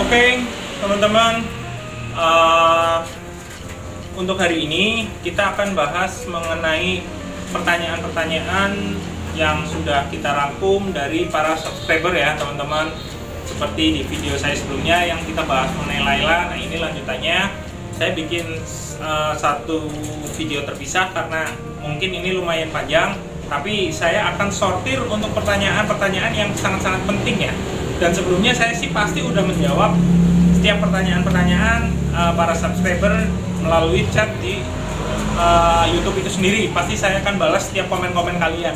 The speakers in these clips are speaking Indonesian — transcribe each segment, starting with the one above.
Oke, teman-teman, uh, untuk hari ini kita akan bahas mengenai pertanyaan-pertanyaan yang sudah kita rangkum dari para subscriber ya, teman-teman. Seperti di video saya sebelumnya yang kita bahas mengenai Laila. Nah, ini lanjutannya. Saya bikin satu video terpisah karena mungkin ini lumayan panjang, tapi saya akan sortir untuk pertanyaan-pertanyaan yang sangat-sangat penting ya. Dan sebelumnya saya sih pasti udah menjawab setiap pertanyaan-pertanyaan para subscriber melalui chat di YouTube itu sendiri. Pasti saya akan balas setiap komen-komen kalian.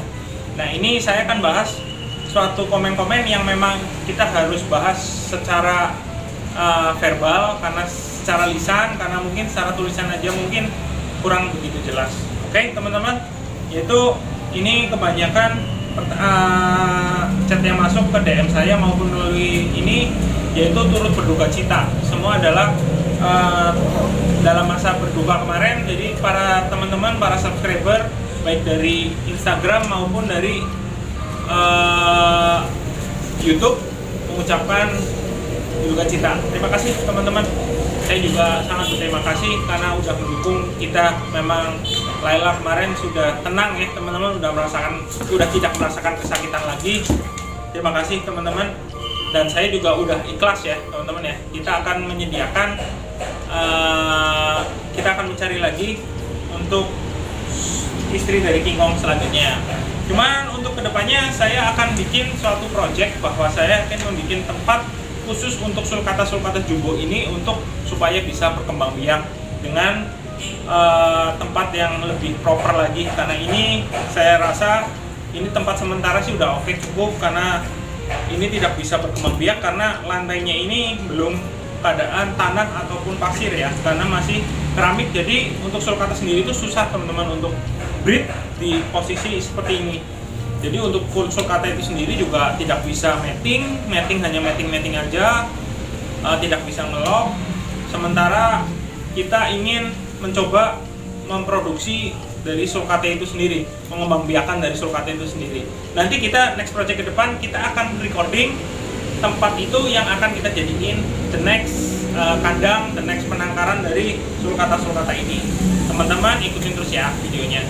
Nah, ini saya akan bahas suatu komen-komen yang memang kita harus bahas secara verbal, karena secara lisan, karena mungkin secara tulisan aja mungkin kurang begitu jelas. Oke, teman-teman, yaitu ini kebanyakan chat yang masuk ke DM saya maupun melalui ini, yaitu turut berduka cita. Semua adalah dalam masa berduka kemarin. Jadi para teman-teman, para subscriber baik dari Instagram maupun dari YouTube mengucapkan berduka cita. Terima kasih teman-teman. Saya juga sangat berterima kasih karena udah mendukung kita. Memang Laila kemarin sudah tenang ya teman-teman, sudah tidak merasakan kesakitan lagi. Terima kasih teman-teman. Dan saya juga udah ikhlas ya teman-teman ya. Kita akan menyediakan, kita akan mencari lagi untuk istri dari King Kong selanjutnya. Cuman untuk kedepannya saya akan bikin suatu project bahwa saya akan membuat tempat khusus untuk sulcata jumbo ini untuk supaya bisa berkembang biak dengan tempat yang lebih proper lagi. Karena ini saya rasa ini tempat sementara sih udah oke, cukup, karena ini tidak bisa berkembang biak karena lantainya ini belum keadaan tanah ataupun pasir ya, karena masih keramik. Jadi untuk sulcata sendiri itu susah teman-teman untuk breed di posisi seperti ini. Jadi untuk full sulcata itu sendiri juga tidak bisa mating hanya mating aja, tidak bisa ngelok. Sementara kita ingin mencoba memproduksi dari sulcata itu sendiri, mengembangbiakan dari sulcata itu sendiri. Nanti kita next project ke depan kita akan recording tempat itu yang akan kita jadiin the next kandang, the next penangkaran dari sulcata ini. Teman-teman ikutin terus ya videonya.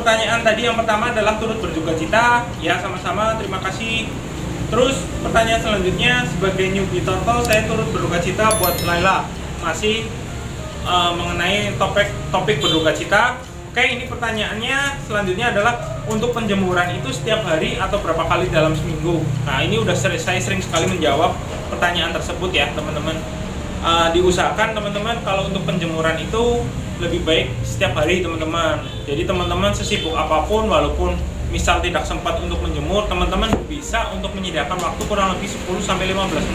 Pertanyaan tadi yang pertama adalah turut berduka cita, ya sama-sama, terima kasih. Terus pertanyaan selanjutnya, sebagai newbie turtle saya turut berduka cita buat Laila, masih mengenai topik berduka cita. Oke, ini pertanyaannya selanjutnya adalah untuk penjemuran itu setiap hari atau berapa kali dalam seminggu. Nah, ini udah saya sering sekali menjawab pertanyaan tersebut ya teman-teman. Diusahakan teman-teman kalau untuk penjemuran itu lebih baik setiap hari teman-teman. Jadi teman-teman sesibuk apapun, walaupun misal tidak sempat untuk menjemur, teman-teman bisa untuk menyediakan waktu kurang lebih 10-15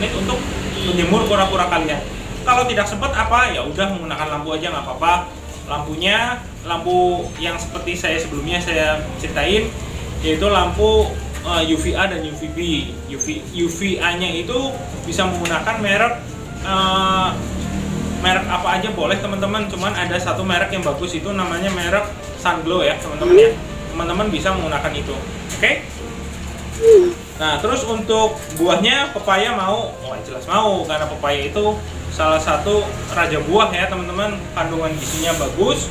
menit untuk menjemur kura-kura kalian. Kalau tidak sempat apa, ya udah menggunakan lampu aja nggak apa-apa. Lampunya lampu yang seperti saya sebelumnya saya ceritain, yaitu lampu UVA dan UVB. UVA-nya itu bisa menggunakan merek apa aja boleh teman-teman, cuman ada satu merek yang bagus, itu namanya merek Sunglow ya teman-teman ya. Teman-teman bisa menggunakan itu. Oke? Nah, terus untuk buahnya pepaya mau? Oh, jelas mau, karena pepaya itu salah satu raja buah ya teman-teman. Kandungan gizinya bagus,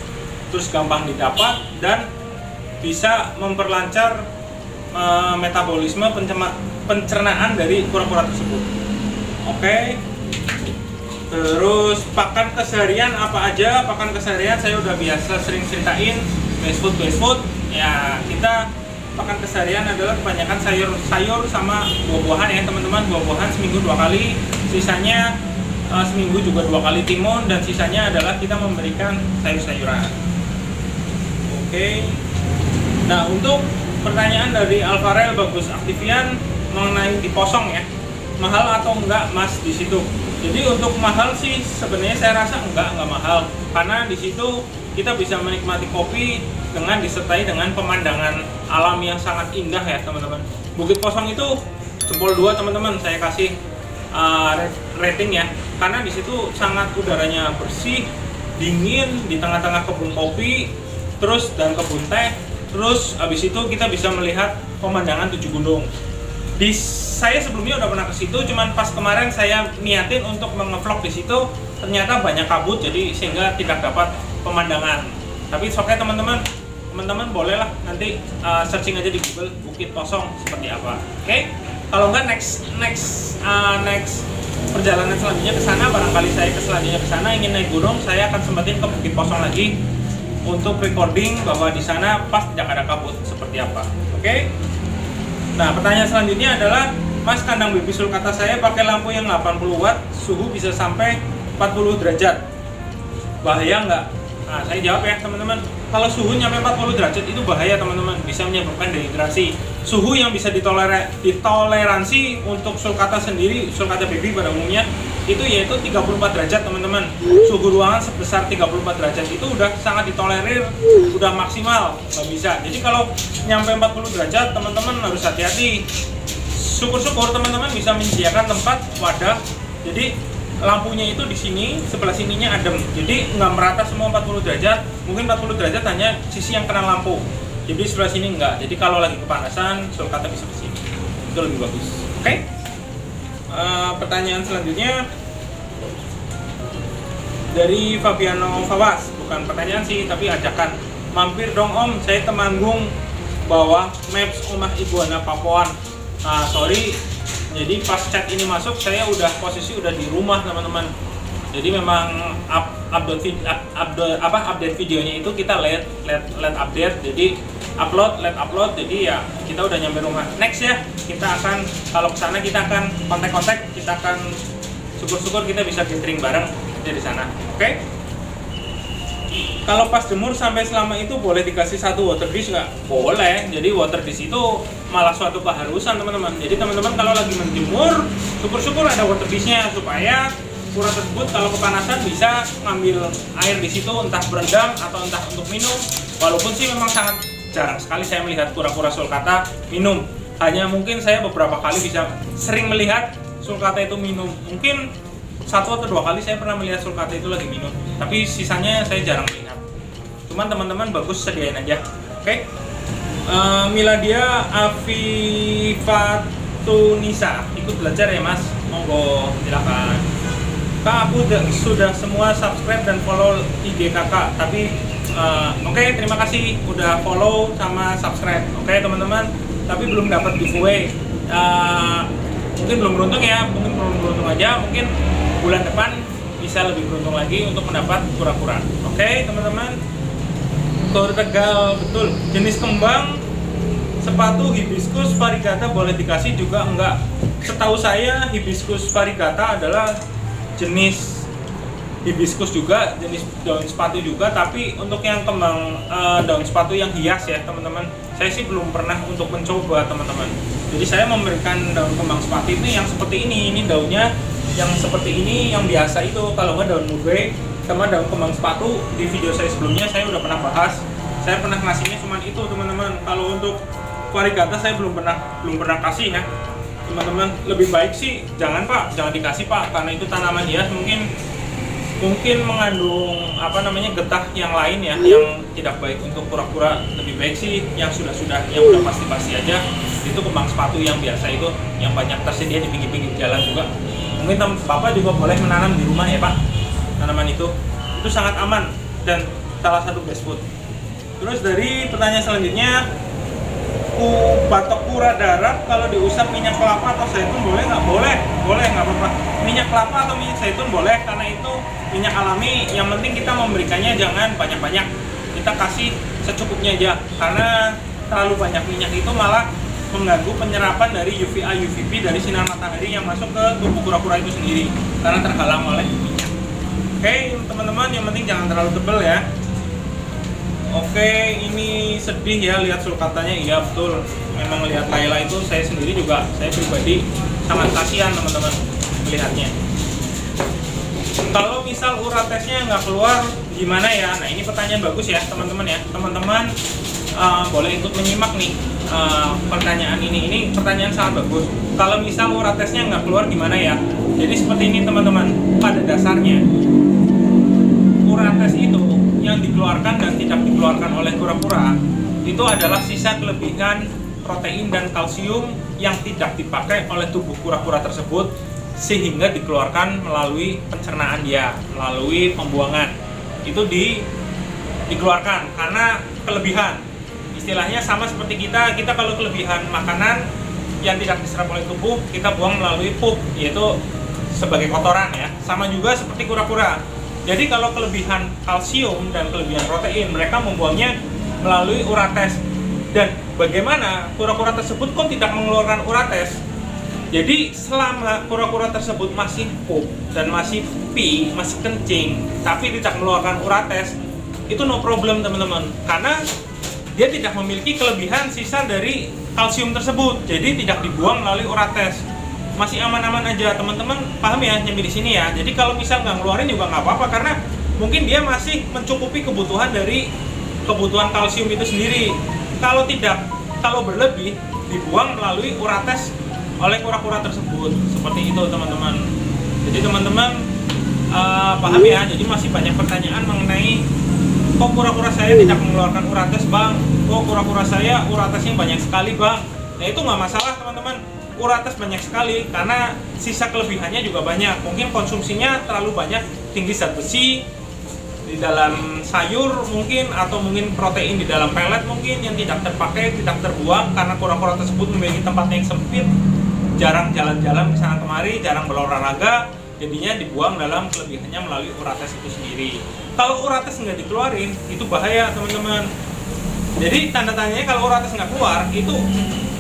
terus gampang didapat dan bisa memperlancar metabolisme pencernaan dari kura-kura tersebut. Oke? Terus pakan keseharian apa aja? Pakan keseharian saya udah biasa sering ceritain, base food ya. Kita pakan keseharian adalah kebanyakan sayur sama buah-buahan ya teman-teman. Buah-buahan seminggu 2 kali, sisanya seminggu juga 2 kali timun, dan sisanya adalah kita memberikan sayur-sayuran. Oke. Nah, untuk pertanyaan dari Alvarel Bagus Aktivian mengenai diposong ya, mahal atau enggak mas di situ? Jadi untuk mahal sih sebenarnya saya rasa nggak mahal, karena di situ kita bisa menikmati kopi dengan disertai dengan pemandangan alam yang sangat indah ya teman-teman. Bukit Kosong itu jempol 2 teman-teman, saya kasih rating ya, karena di situ sangat udaranya bersih, dingin di tengah-tengah kebun kopi, terus dan kebun teh, terus habis itu kita bisa melihat pemandangan 7 gunung. Saya sebelumnya udah pernah ke situ, cuman pas kemarin saya niatin untuk menge-vlog di situ, ternyata banyak kabut, jadi sehingga tidak dapat pemandangan. Tapi oke teman-teman bolehlah nanti searching aja di Google Bukit Kosong seperti apa. Oke? Kalau enggak next perjalanan selanjutnya ke sana, barangkali saya selanjutnya ke sana ingin naik gunung, saya akan sempetin ke Bukit Kosong lagi untuk recording bahwa di sana pas tidak ada kabut seperti apa. Oke? Nah, pertanyaan selanjutnya adalah, Mas, kandang baby sulcata saya pakai lampu yang 80 watt, suhu bisa sampai 40 derajat. Bahaya nggak? Nah, saya jawab ya teman-teman. Kalau suhu nyampe 40 derajat itu bahaya teman-teman, bisa menyebabkan dehidrasi. Suhu yang bisa ditoleransi untuk sulcata sendiri, sulcata baby pada umumnya, itu yaitu 34 derajat teman-teman. Suhu ruangan sebesar 34 derajat itu udah sangat ditolerir, udah maksimal, nggak bisa. Jadi kalau nyampe 40 derajat teman-teman harus hati-hati. Syukur-syukur teman-teman bisa menyediakan tempat wadah, jadi lampunya itu di sini, sebelah sininya adem, jadi nggak merata semua 40 derajat. Mungkin 40 derajat hanya sisi yang kena lampu, jadi sebelah sini enggak. Jadi kalau lagi kepanasan, sulcata bisa ke sini, itu lebih bagus. Oke? Pertanyaan selanjutnya dari Fabiano Fawas, bukan pertanyaan sih, tapi ajakan. Mampir dong Om, saya Temanggung, bawa maps rumah iguana papuan. Nah, sorry, jadi pas chat ini masuk, saya posisi udah di rumah teman-teman. Jadi memang update videonya itu kita late update, jadi late upload, jadi ya kita udah nyampe rumah. Next ya, kita akan kalau kesana kita akan kontak, kita akan syukur-syukur kita bisa gathering bareng dari sana. Oke? Kalau pas jemur sampai selama itu boleh dikasih satu water dish nggak? Boleh. Jadi water dish itu malah suatu keharusan teman-teman. Jadi teman-teman kalau lagi menjemur, syukur-syukur ada water dish-nya supaya kura tersebut kalau kepanasan bisa ngambil air di situ, entah berendam atau entah untuk minum. Walaupun sih memang sangat jarang sekali saya melihat kura-kura sulcata minum. Hanya mungkin saya beberapa kali bisa sering melihat sulcata itu minum. Mungkin 1 atau 2 kali saya pernah melihat sulcata itu lagi minum, tapi sisanya saya jarang melihat. Cuman teman-teman bagus sediain aja. Oke? Miladia Afifatunisa, ikut belajar ya Mas, monggo silakan. Kak, aku sudah semua subscribe dan follow IG kakak, tapi oke, terima kasih udah follow sama subscribe. Oke teman-teman, tapi belum dapat giveaway. Mungkin belum beruntung ya, mungkin belum beruntung aja, mungkin bulan depan bisa lebih beruntung lagi untuk mendapat kura-kura. Oke teman-teman, Tor Tegal, betul. Jenis kembang sepatu hibiscus variegata boleh dikasih juga enggak? Setahu saya hibiscus variegata adalah jenis hibiscus juga, jenis daun sepatu juga, tapi untuk yang kembang daun sepatu yang hias ya teman-teman, saya sih belum pernah untuk mencoba teman-teman. Jadi saya memberikan daun kembang sepatu ini yang seperti ini daunnya yang seperti ini, yang biasa itu, kalau nggak daun mugre sama daun kembang sepatu. Di video saya sebelumnya saya udah pernah bahas, saya pernah ngasihnya cuma itu teman-teman. Kalau untuk variegata saya belum pernah kasih ya teman-teman. Lebih baik sih jangan jangan dikasih Pak, karena itu tanaman hias, mungkin mengandung getah yang lain ya, yang tidak baik untuk kura-kura. Lebih baik sih yang sudah yang udah pasti aja, itu kembang sepatu yang biasa itu, yang banyak tersedia di pinggir-pinggir jalan juga. Mungkin Bapak juga boleh menanam di rumah ya Pak, tanaman itu sangat aman dan salah satu best food. Terus dari pertanyaan selanjutnya, batok kura darat kalau diusap minyak kelapa atau zaitun boleh nggak? Boleh nggak apa-apa. Minyak kelapa atau minyak zaitun boleh, karena itu minyak alami. Yang penting kita memberikannya jangan banyak-banyak, kita kasih secukupnya aja, karena terlalu banyak minyak itu malah mengganggu penyerapan dari UVA UVB dari sinar matahari yang masuk ke tubuh kura-kura itu sendiri, karena terhalang oleh minyak. Oke teman-teman, yang penting jangan terlalu tebal ya. Oke, ini sedih ya lihat sulcatanya. Iya betul, memang lihat Layla itu saya sendiri juga, saya pribadi sangat kasihan teman-teman melihatnya. Kalau misal uratesnya nggak keluar gimana ya? Nah ini pertanyaan bagus ya teman-teman ya. Teman-teman boleh ikut menyimak nih pertanyaan ini. Ini pertanyaan sangat bagus. Kalau misal uratesnya nggak keluar gimana ya? Jadi seperti ini teman-teman. Pada dasarnya urates itu yang dikeluarkan dan tidak dikeluarkan oleh kura-kura itu adalah sisa kelebihan protein dan kalsium yang tidak dipakai oleh tubuh kura-kura tersebut, sehingga dikeluarkan melalui pencernaan dia, melalui pembuangan. Itu dikeluarkan karena kelebihan. Istilahnya sama seperti kita kalau kelebihan makanan yang tidak diserap oleh tubuh, kita buang melalui pup, yaitu sebagai kotoran ya. Sama juga seperti kura-kura. Jadi kalau kelebihan kalsium dan kelebihan protein, mereka membuangnya melalui urates. Dan bagaimana kura-kura tersebut kok tidak mengeluarkan urates? Jadi selama kura-kura tersebut masih pup dan masih pi, masih kencing, tapi tidak mengeluarkan urates, itu no problem teman-teman. Karena dia tidak memiliki kelebihan sisa dari kalsium tersebut, jadi tidak dibuang melalui urates. Masih aman-aman aja teman-teman, paham ya nyampe di sini ya. Jadi kalau misal nggak ngeluarin juga nggak apa-apa, karena mungkin dia masih mencukupi kebutuhan dari kebutuhan kalsium itu sendiri. Kalau berlebih dibuang melalui urates oleh kura-kura tersebut, seperti itu teman-teman. Jadi teman-teman paham ya. Jadi masih banyak pertanyaan mengenai kok kura-kura saya tidak mengeluarkan urates bang, kok kura-kura saya uratesnya banyak sekali bang. Nah itu nggak masalah teman-teman. Urates banyak sekali karena sisa kelebihannya juga banyak. Mungkin konsumsinya terlalu banyak, tinggi zat besi di dalam sayur mungkin, atau mungkin protein di dalam pelet mungkin yang tidak terpakai, tidak terbuang karena kura-kura tersebut memiliki tempat yang sempit, jarang jalan-jalan ke sana kemari, jarang berolahraga, jadinya dibuang dalam kelebihannya melalui urates itu sendiri. Kalau urates nggak dikeluarin, itu bahaya teman-teman. Jadi tanda tanyanya kalau urates nggak keluar, itu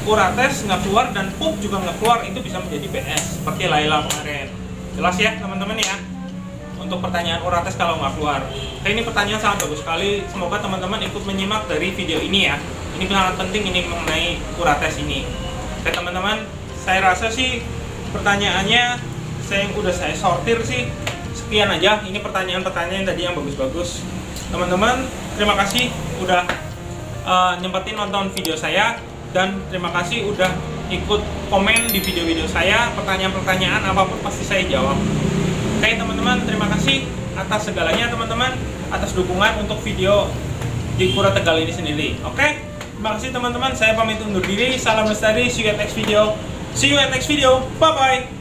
urates nggak keluar dan pup juga nggak keluar, itu bisa menjadi BS seperti Laila kemarin. Jelas ya teman-teman ya untuk pertanyaan urates kalau nggak keluar. Ini pertanyaan sangat bagus sekali. Semoga teman-teman ikut menyimak dari video ini ya. Ini sangat penting ini mengenai urates ini. Oke teman-teman, saya rasa sih pertanyaannya udah saya sortir sih. Sekian aja. Ini pertanyaan-pertanyaan tadi yang bagus-bagus. Teman-teman, terima kasih udah nyempetin nonton video saya. Dan terima kasih udah ikut komen di video-video saya. Pertanyaan-pertanyaan apapun pasti saya jawab. Oke teman-teman, terima kasih atas segalanya teman-teman, atas dukungan untuk video di Kura Tegal ini sendiri. Oke, terima kasih teman-teman. Saya pamit undur diri. Salam lestari. See you at next video. Bye bye.